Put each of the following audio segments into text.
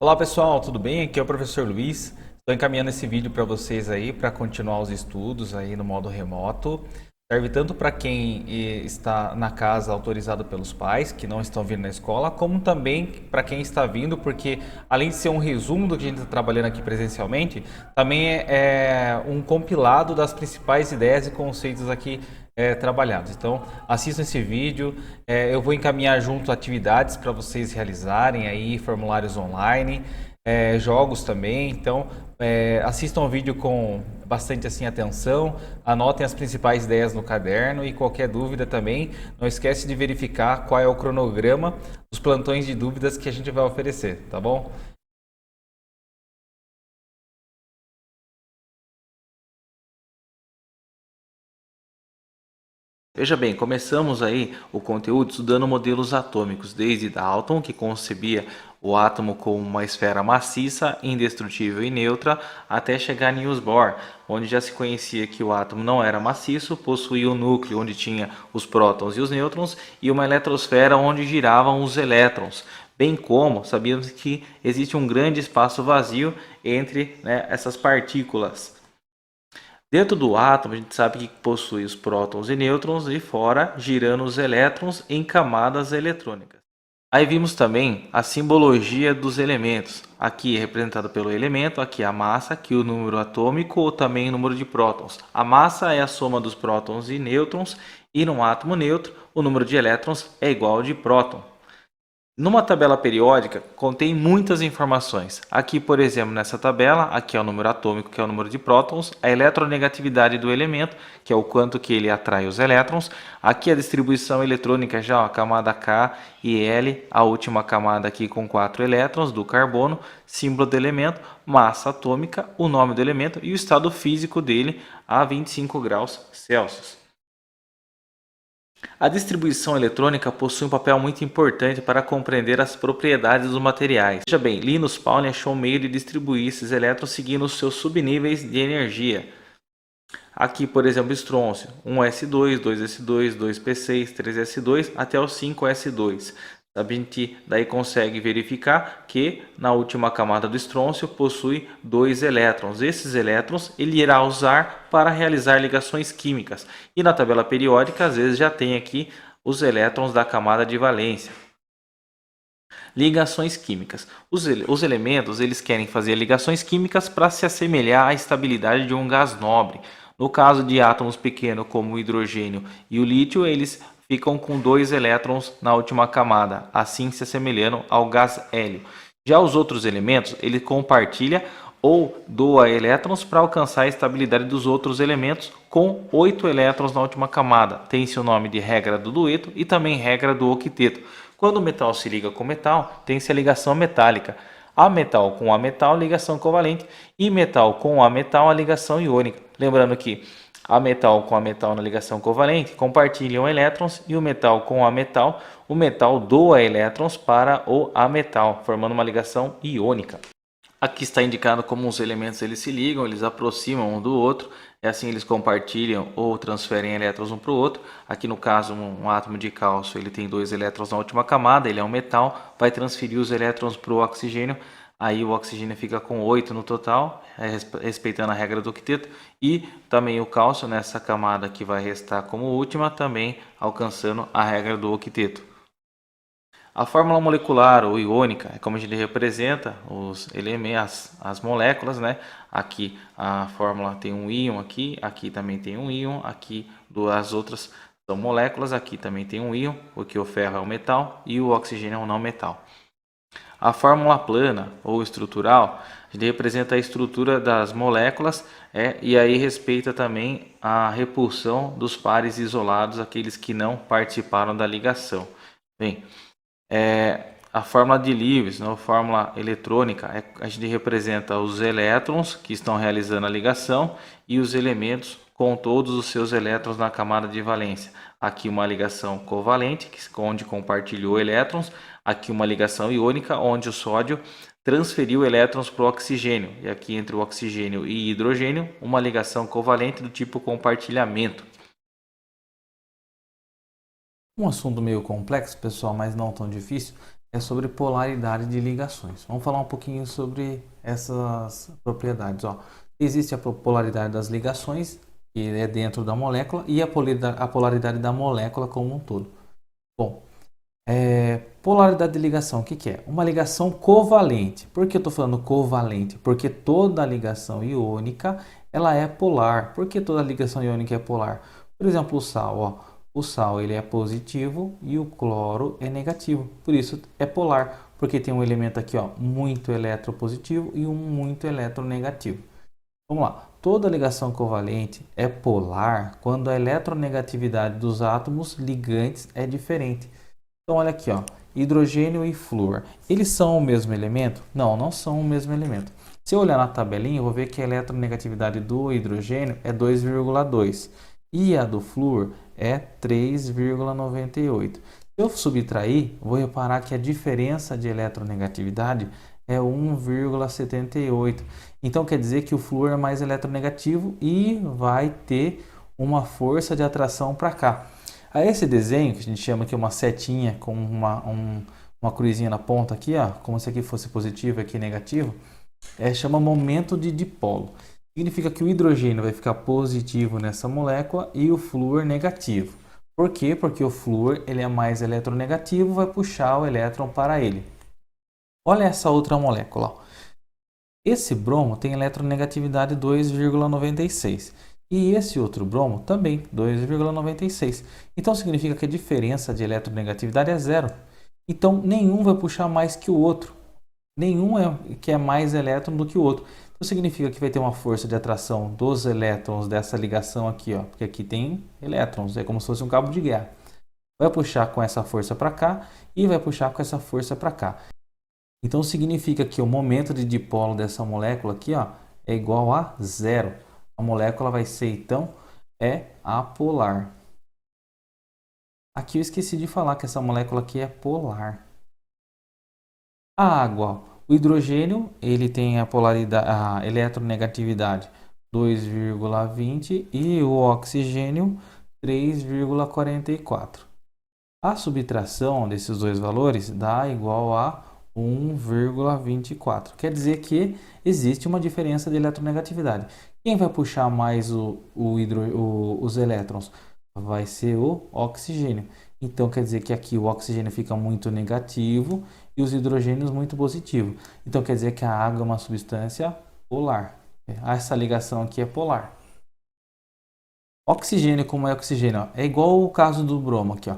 Olá pessoal, tudo bem? Aqui é o professor Luiz. Estou encaminhando esse vídeo para vocês aí para continuar os estudos aí no modo remoto. Serve tanto para quem está na casa autorizado pelos pais, que não estão vindo na escola, como também para quem está vindo, porque além de ser um resumo do que a gente está trabalhando aqui presencialmente, também é um compilado das principais ideias e conceitos aqui trabalhados. Então, assistam esse vídeo. Eu vou encaminhar junto atividades para vocês realizarem aí, formulários online, jogos também. Então, assistam o vídeo com bastante assim atenção, anotem as principais ideias no caderno e qualquer dúvida também, não esquece de verificar qual é o cronograma dos plantões de dúvidas que a gente vai oferecer, tá bom? Veja bem, começamos aí o conteúdo estudando modelos atômicos, desde Dalton, que concebia o átomo como uma esfera maciça, indestrutível e neutra, até chegar a Niels Bohr, onde já se conhecia que o átomo não era maciço, possuía um núcleo onde tinha os prótons e os nêutrons e uma eletrosfera onde giravam os elétrons. Bem como sabíamos que existe um grande espaço vazio entre, essas partículas. Dentro do átomo, a gente sabe que possui os prótons e nêutrons e fora girando os elétrons em camadas eletrônicas. Aí vimos também a simbologia dos elementos. Aqui é representado pelo elemento, aqui a massa, aqui o número atômico ou também o número de prótons. A massa é a soma dos prótons e nêutrons e num átomo neutro o número de elétrons é igual ao de próton. Numa tabela periódica, contém muitas informações. Aqui, por exemplo, nessa tabela, aqui é o número atômico, que é o número de prótons, a eletronegatividade do elemento, que é o quanto que ele atrai os elétrons. Aqui a distribuição eletrônica já, ó, a camada K e L, a última camada aqui com 4 elétrons do carbono, símbolo do elemento, massa atômica, o nome do elemento e o estado físico dele a 25 graus Celsius. A distribuição eletrônica possui um papel muito importante para compreender as propriedades dos materiais. Veja bem, Linus Pauling achou um meio de distribuir esses elétrons seguindo os seus subníveis de energia. Aqui, por exemplo, estrôncio, 1s2, 2s2, 2p6, 3s2 até o 5s2. A gente daí consegue verificar que na última camada do estrôncio possui 2 elétrons. Esses elétrons ele irá usar para realizar ligações químicas. E na tabela periódica, às vezes já tem aqui os elétrons da camada de valência. Ligações químicas. Os elementos eles querem fazer ligações químicas para se assemelhar à estabilidade de um gás nobre. No caso de átomos pequenos como o hidrogênio e o lítio, eles ficam com 2 elétrons na última camada, assim se assemelhando ao gás hélio. Já os outros elementos, ele compartilha ou doa elétrons para alcançar a estabilidade dos outros elementos com 8 elétrons na última camada. Tem-se o nome de regra do dueto e também regra do octeto. Quando o metal se liga com metal, tem-se a ligação metálica. A metal com a metal, ligação covalente, e metal com a metal, a ligação iônica. Lembrando que a metal com a metal na ligação covalente compartilham elétrons e o metal com a metal, o metal doa elétrons para o ametal, formando uma ligação iônica. Aqui está indicado como os elementos eles se ligam, eles aproximam um do outro, é assim eles compartilham ou transferem elétrons um para o outro. Aqui no caso um átomo de cálcio ele tem 2 elétrons na última camada, ele é um metal, vai transferir os elétrons para o oxigênio, aí o oxigênio fica com 8 no total, respeitando a regra do octeto, e também o cálcio nessa camada que vai restar como última, também alcançando a regra do octeto. A fórmula molecular ou iônica é como a gente representa os elementos, as moléculas, né? Aqui a fórmula tem um íon aqui também tem um íon, aqui as outras são moléculas, aqui também tem um íon, porque o ferro é um metal e o oxigênio é um não metal. A fórmula plana ou estrutural a gente representa a estrutura das moléculas e aí respeita também a repulsão dos pares isolados, aqueles que não participaram da ligação. Bem, a fórmula de Lewis, a fórmula eletrônica, a gente representa os elétrons que estão realizando a ligação e os elementos com todos os seus elétrons na camada de valência. Aqui uma ligação covalente, onde compartilhou elétrons. Aqui uma ligação iônica, onde o sódio transferiu elétrons para o oxigênio. E aqui entre o oxigênio e hidrogênio, uma ligação covalente do tipo compartilhamento. Um assunto meio complexo, pessoal, mas não tão difícil. é sobre polaridade de ligações. Vamos falar um pouquinho sobre essas propriedades. Ó. Existe a polaridade das ligações, que é dentro da molécula, e a polaridade da molécula como um todo. Bom, polaridade de ligação, o que, que é? Uma ligação covalente. Por que eu estou falando covalente? Porque toda ligação iônica ela é polar. Por que toda ligação iônica é polar? Por exemplo, o sal. Ó, o sal ele é positivo e o cloro é negativo. Por isso é polar, porque tem um elemento aqui ó, muito eletropositivo e um muito eletronegativo. Vamos lá. Toda ligação covalente é polar quando a eletronegatividade dos átomos ligantes é diferente. Então, olha aqui, ó, hidrogênio e flúor. Eles são o mesmo elemento? Não, não são o mesmo elemento. Se eu olhar na tabelinha, eu vou ver que a eletronegatividade do hidrogênio é 2,2 e a do flúor é 3,98. Se eu subtrair, vou reparar que a diferença de eletronegatividade é 1,78. Então, quer dizer que o flúor é mais eletronegativo e vai ter uma força de atração para cá. A esse desenho, que a gente chama aqui uma setinha com uma cruzinha na ponta aqui, ó, como se aqui fosse positivo e aqui negativo, chama momento de dipolo. Significa que o hidrogênio vai ficar positivo nessa molécula e o flúor negativo. Por quê? Porque o flúor ele é mais eletronegativo, vai puxar o elétron para ele. Olha essa outra molécula. Ó. Esse bromo tem eletronegatividade 2,96. E esse outro bromo também, 2,96. Então significa que a diferença de eletronegatividade é zero. Então nenhum vai puxar mais que o outro. Nenhum quer mais elétron do que o outro. Então significa que vai ter uma força de atração dos elétrons dessa ligação aqui, ó, porque aqui tem elétrons, é como se fosse um cabo de guerra. Vai puxar com essa força para cá e vai puxar com essa força para cá. Então significa que o momento de dipolo dessa molécula aqui, ó, é igual a zero. A molécula vai ser então apolar. Aqui eu esqueci de falar que essa molécula aqui é polar. A água, o hidrogênio, ele tem a polaridade, a eletronegatividade 2,20 e o oxigênio 3,44. A subtração desses dois valores dá igual a 1,24. Quer dizer que existe uma diferença de eletronegatividade. Quem vai puxar mais os elétrons? Vai ser o oxigênio. Então quer dizer que aqui o oxigênio fica muito negativo e os hidrogênios muito positivo. Então quer dizer que a água é uma substância polar. Essa ligação aqui é polar. Oxigênio, como é oxigênio? É igual o caso do bromo aqui, ó.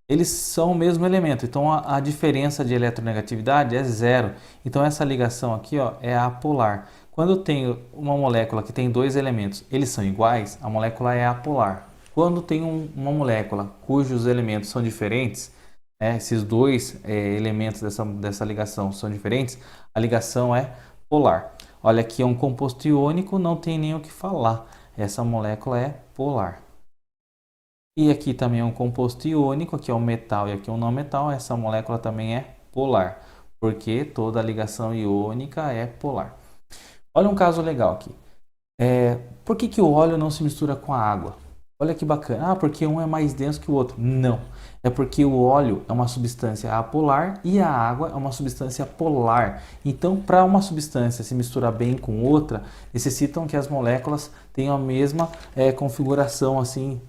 Eles são o mesmo elemento, então a diferença de eletronegatividade é zero. Então essa ligação aqui ó, é apolar. Quando eu tenho uma molécula que tem dois elementos, eles são iguais, a molécula é apolar. Quando tem uma molécula cujos elementos são diferentes, esses dois elementos dessa ligação são diferentes, a ligação é polar. Olha aqui é um composto iônico, não tem nem o que falar. Essa molécula é polar. E aqui também é um composto iônico, aqui é um metal e aqui é um não metal. Essa molécula também é polar, porque toda ligação iônica é polar. Olha um caso legal aqui. Por que o óleo não se mistura com a água? Olha que bacana. Ah, porque um é mais denso que o outro. Não. É porque o óleo é uma substância apolar e a água é uma substância polar. Então, para uma substância se misturar bem com outra, necessitam que as moléculas tenham a mesma configuração assim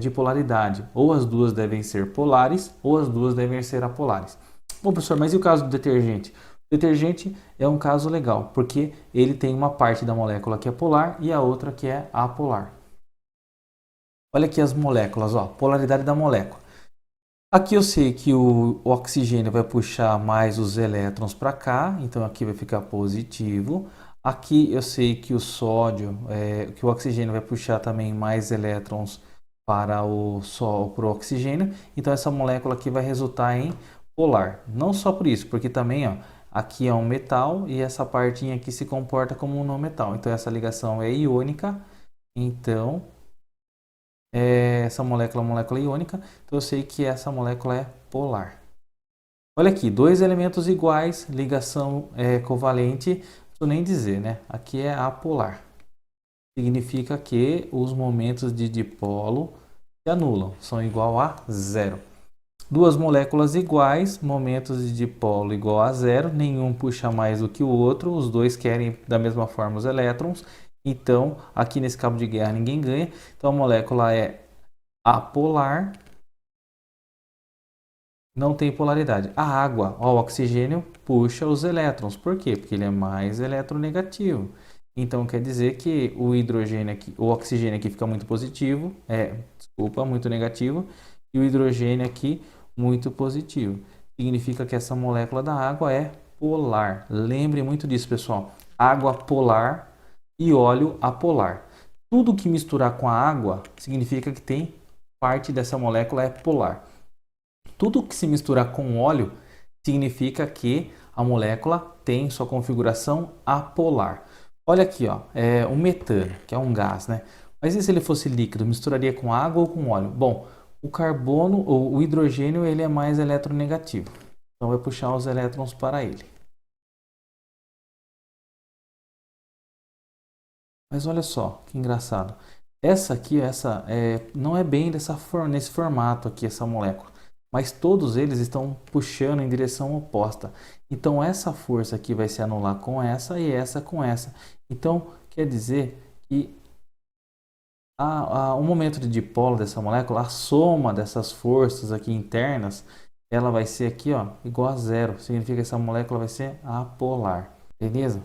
de polaridade. Ou as duas devem ser polares, ou as duas devem ser apolares. Bom, professor, mas e o caso do detergente? O detergente é um caso legal, porque ele tem uma parte da molécula que é polar e a outra que é apolar. Olha aqui as moléculas, ó, polaridade da molécula. Aqui eu sei que o oxigênio vai puxar mais os elétrons para cá, então aqui vai ficar positivo. Aqui eu sei que o sódio, que o oxigênio vai puxar também mais elétrons para o oxigênio, então essa molécula aqui vai resultar em polar. Não só por isso, porque também ó, aqui é um metal e essa partinha aqui se comporta como um não metal. Então essa ligação é iônica, então essa molécula é uma molécula iônica, então eu sei que essa molécula é polar. Olha aqui, dois elementos iguais, ligação covalente, não preciso nem dizer, né? Aqui é apolar. Significa que os momentos de dipolo se anulam, são igual a zero. Duas moléculas iguais, momentos de dipolo igual a zero, nenhum puxa mais do que o outro, os dois querem da mesma forma os elétrons. Então, aqui nesse cabo de guerra ninguém ganha. Então, a molécula é apolar, não tem polaridade. A água, ó, o oxigênio puxa os elétrons. Por quê? Porque ele é mais eletronegativo. Então, quer dizer que o hidrogênio aqui, o oxigênio aqui fica muito positivo, muito negativo, e o hidrogênio aqui muito positivo. Significa que essa molécula da água é polar. Lembre muito disso, pessoal. Água polar e óleo apolar. Tudo que misturar com a água significa que tem parte dessa molécula é polar. Tudo que se misturar com óleo significa que a molécula tem sua configuração apolar. Olha aqui, ó, o metano, que é um gás, né? Mas e se ele fosse líquido, misturaria com água ou com óleo? Bom, o carbono ou o hidrogênio ele é mais eletronegativo. Então vai puxar os elétrons para ele. Mas olha só, que engraçado. Essa aqui, não é bem nesse formato aqui, essa molécula. Mas todos eles estão puxando em direção oposta. Então essa força aqui vai se anular com essa e essa com essa. Então quer dizer que o momento de dipolo dessa molécula, a soma dessas forças aqui internas, ela vai ser aqui, ó, igual a zero. Significa que essa molécula vai ser apolar. Beleza?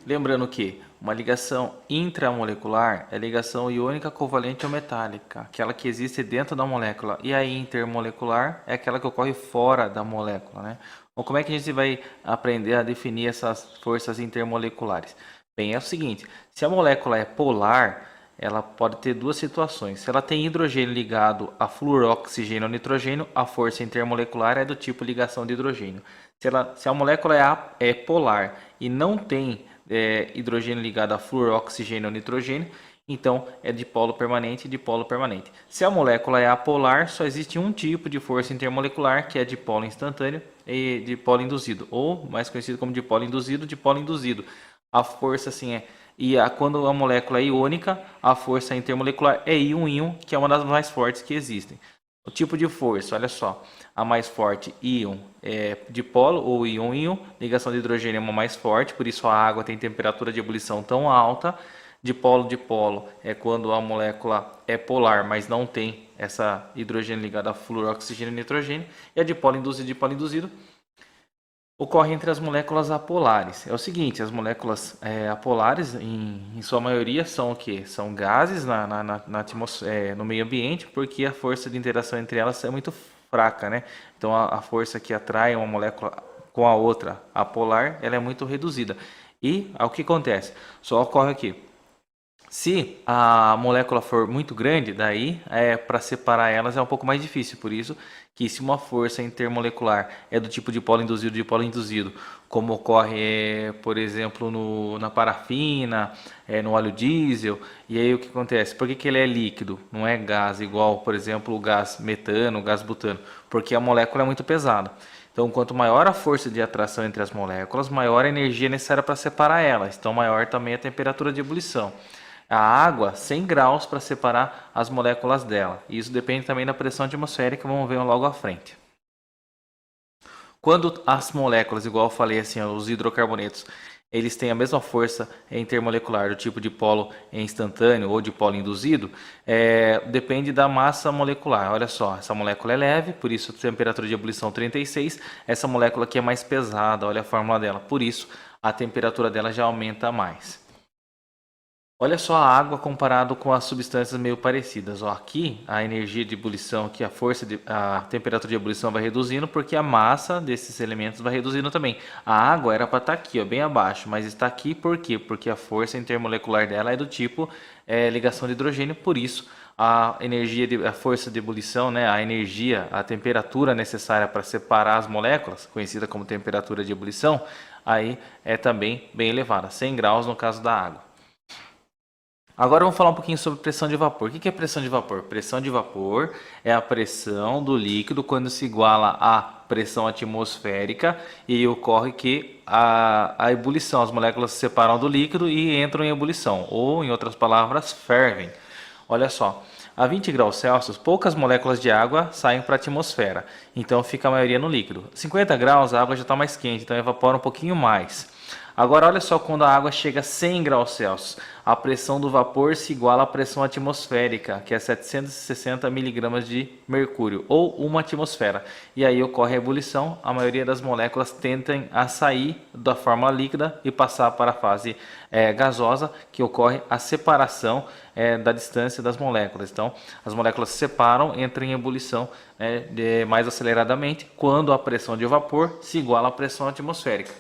Lembrando que uma ligação intramolecular é ligação iônica covalente ou metálica, aquela que existe dentro da molécula, e a intermolecular é aquela que ocorre fora da molécula, né? Então, como é que a gente vai aprender a definir essas forças intermoleculares? Bem, é o seguinte, se a molécula é polar, ela pode ter duas situações. Se ela tem hidrogênio ligado a fluoroxigênio ou nitrogênio, a força intermolecular é do tipo ligação de hidrogênio. Se a molécula é polar e não tem hidrogênio ligado a fluoroxigênio ou nitrogênio, então é dipolo permanente e dipolo permanente. Se a molécula é apolar, só existe um tipo de força intermolecular, que é dipolo instantâneo e dipolo induzido, ou mais conhecido como dipolo induzido, dipolo induzido. A força assim quando a molécula é iônica, a força intermolecular é íon-íon, que é uma das mais fortes que existem. O tipo de força, olha só, a mais forte, íon, é dipolo ou íon-íon, ligação de hidrogênio é uma mais forte, por isso a água tem temperatura de ebulição tão alta. Dipolo-dipolo é quando a molécula é polar, mas não tem essa hidrogênio ligado a fluoroxigênio e nitrogênio. E a dipolo induzido ocorre entre as moléculas apolares. É o seguinte, as moléculas apolares, em sua maioria, são o quê? São gases na atmosfera, no meio ambiente, porque a força de interação entre elas é muito fraca, né? Então, a força que atrai uma molécula com a outra apolar, ela é muito reduzida. E o que acontece? Só ocorre aqui. Se a molécula for muito grande, daí para separar elas é um pouco mais difícil. Por isso que se uma força intermolecular é do tipo dipolo induzido, como ocorre, por exemplo, na parafina, no óleo diesel, e aí o que acontece? Por que ele é líquido? Não é gás igual, por exemplo, o gás metano, o gás butano? Porque a molécula é muito pesada. Então, quanto maior a força de atração entre as moléculas, maior a energia necessária para separar elas. Então, maior também a temperatura de ebulição. A água, 100 graus para separar as moléculas dela. E isso depende também da pressão atmosférica, vamos ver logo à frente. Quando as moléculas, igual eu falei assim, os hidrocarbonetos, eles têm a mesma força intermolecular do tipo dipolo instantâneo ou dipolo induzido, depende da massa molecular. Olha só, essa molécula é leve, por isso a temperatura de ebulição 36. Essa molécula aqui é mais pesada, olha a fórmula dela, por isso a temperatura dela já aumenta mais. Olha só a água comparado com as substâncias meio parecidas. Ó, aqui a energia de ebulição, aqui a temperatura de ebulição vai reduzindo porque a massa desses elementos vai reduzindo também. A água era para estar aqui, ó, bem abaixo, mas está aqui por quê? Porque a força intermolecular dela é do tipo ligação de hidrogênio, por isso a força de ebulição, né, a temperatura necessária para separar as moléculas, conhecida como temperatura de ebulição, aí é também bem elevada, 100 graus no caso da água. Agora vamos falar um pouquinho sobre pressão de vapor. O que é pressão de vapor? Pressão de vapor é a pressão do líquido quando se iguala à pressão atmosférica e ocorre que a ebulição, as moléculas se separam do líquido e entram em ebulição, ou em outras palavras, fervem. Olha só, A 20 graus Celsius, poucas moléculas de água saem para a atmosfera, então fica a maioria no líquido. 50 graus, a água já está mais quente, então evapora um pouquinho mais. Agora olha só, quando a água chega a 100 graus Celsius, a pressão do vapor se iguala à pressão atmosférica, que é 760 miligramas de mercúrio, ou uma atmosfera. E aí ocorre a ebulição, a maioria das moléculas tentam a sair da forma líquida e passar para a fase gasosa, que ocorre a separação da distância das moléculas. Então, as moléculas se separam, entram em ebulição mais aceleradamente, quando a pressão de vapor se iguala à pressão atmosférica.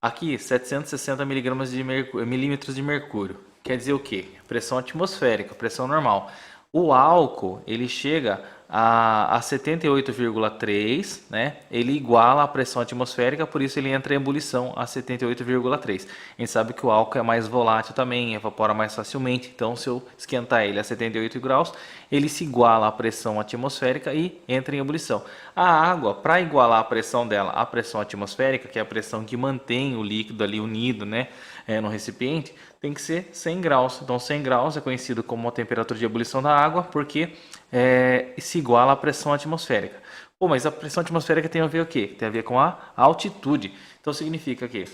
Aqui, 760 milímetros de mercúrio. Quer dizer o quê? Pressão atmosférica, pressão normal. O álcool, ele chega a 78,3, né? Ele iguala a pressão atmosférica, por isso ele entra em ebulição a 78,3. A gente sabe que o álcool é mais volátil também, evapora mais facilmente, então se eu esquentar ele a 78 graus, ele se iguala à pressão atmosférica e entra em ebulição. A água, para igualar a pressão dela à pressão atmosférica, que é a pressão que mantém o líquido ali unido, né, no recipiente, tem que ser 100 graus. Então 100 graus é conhecido como a temperatura de ebulição da água, porque se iguala à pressão atmosférica. Pô, mas a pressão atmosférica tem a ver o quê? Tem a ver com a altitude. Então significa que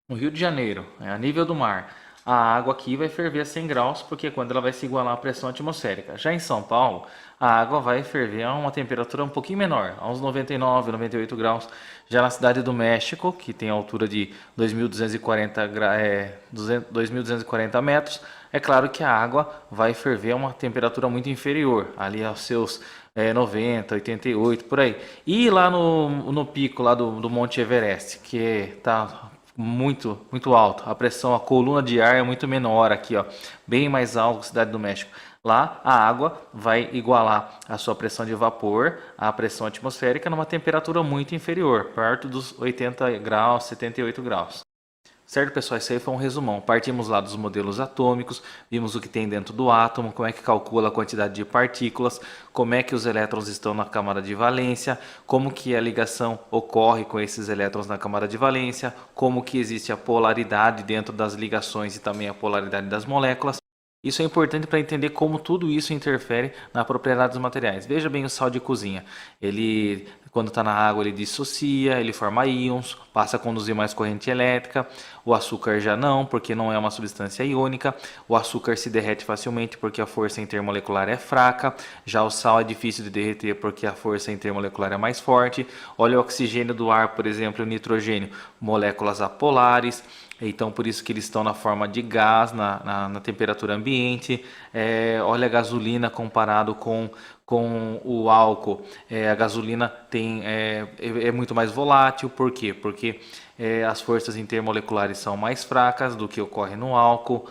no Rio de Janeiro, a nível do mar, a água aqui vai ferver a 100 graus, porque é quando ela vai se igualar à pressão atmosférica. Já em São Paulo, a água vai ferver a uma temperatura um pouquinho menor, a uns 99, 98 graus. Já na cidade do México, que tem a altura de 2.240 metros, é claro que a água vai ferver a uma temperatura muito inferior, ali aos seus 90, 88, por aí. E lá no pico lá do Monte Everest, que está muito alto, a pressão, a coluna de ar é muito menor aqui, ó, bem mais alto que a cidade do México. Lá a água vai igualar a sua pressão de vapor à pressão atmosférica numa temperatura muito inferior, perto dos 80 graus, 78 graus. Certo, pessoal? Isso aí foi um resumão. Partimos lá dos modelos atômicos, vimos o que tem dentro do átomo, como é que calcula a quantidade de partículas, como é que os elétrons estão na camada de valência, como que a ligação ocorre com esses elétrons na camada de valência, como que existe a polaridade dentro das ligações e também a polaridade das moléculas. Isso é importante para entender como tudo isso interfere na propriedade dos materiais. Veja bem o sal de cozinha. Ele, quando está na água, ele dissocia, ele forma íons, passa a conduzir mais corrente elétrica. O açúcar já não, porque não é uma substância iônica. O açúcar se derrete facilmente porque a força intermolecular é fraca. Já o sal é difícil de derreter porque a força intermolecular é mais forte. Olha o oxigênio do ar, por exemplo, e o nitrogênio, moléculas apolares. Então, por isso que eles estão na forma de gás, na temperatura ambiente. Olha a gasolina comparado com o álcool. A gasolina é muito mais volátil. Por quê? Porque as forças intermoleculares são mais fracas do que ocorre no álcool.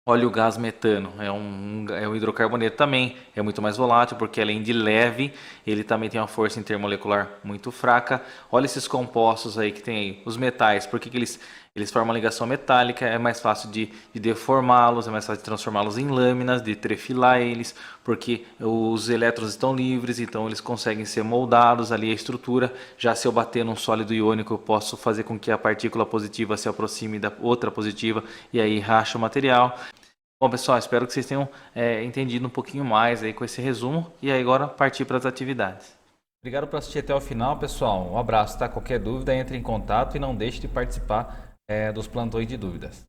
Olha o gás metano, é um hidrocarboneto também, é muito mais volátil porque além de leve, ele também tem uma força intermolecular muito fraca. Olha esses compostos aí que tem aí, os metais, por que eles formam ligação metálica? É mais fácil de deformá-los, é mais fácil de transformá-los em lâminas, de trefilar eles, porque os elétrons estão livres, então eles conseguem ser moldados ali a estrutura. Já se eu bater num sólido iônico, eu posso fazer com que a partícula positiva se aproxime da outra positiva e aí racha o material. Bom, pessoal, espero que vocês tenham entendido um pouquinho mais aí com esse resumo e aí agora partir para as atividades. Obrigado por assistir até o final, pessoal. Um abraço, tá? Qualquer dúvida, entre em contato e não deixe de participar dos plantões de dúvidas.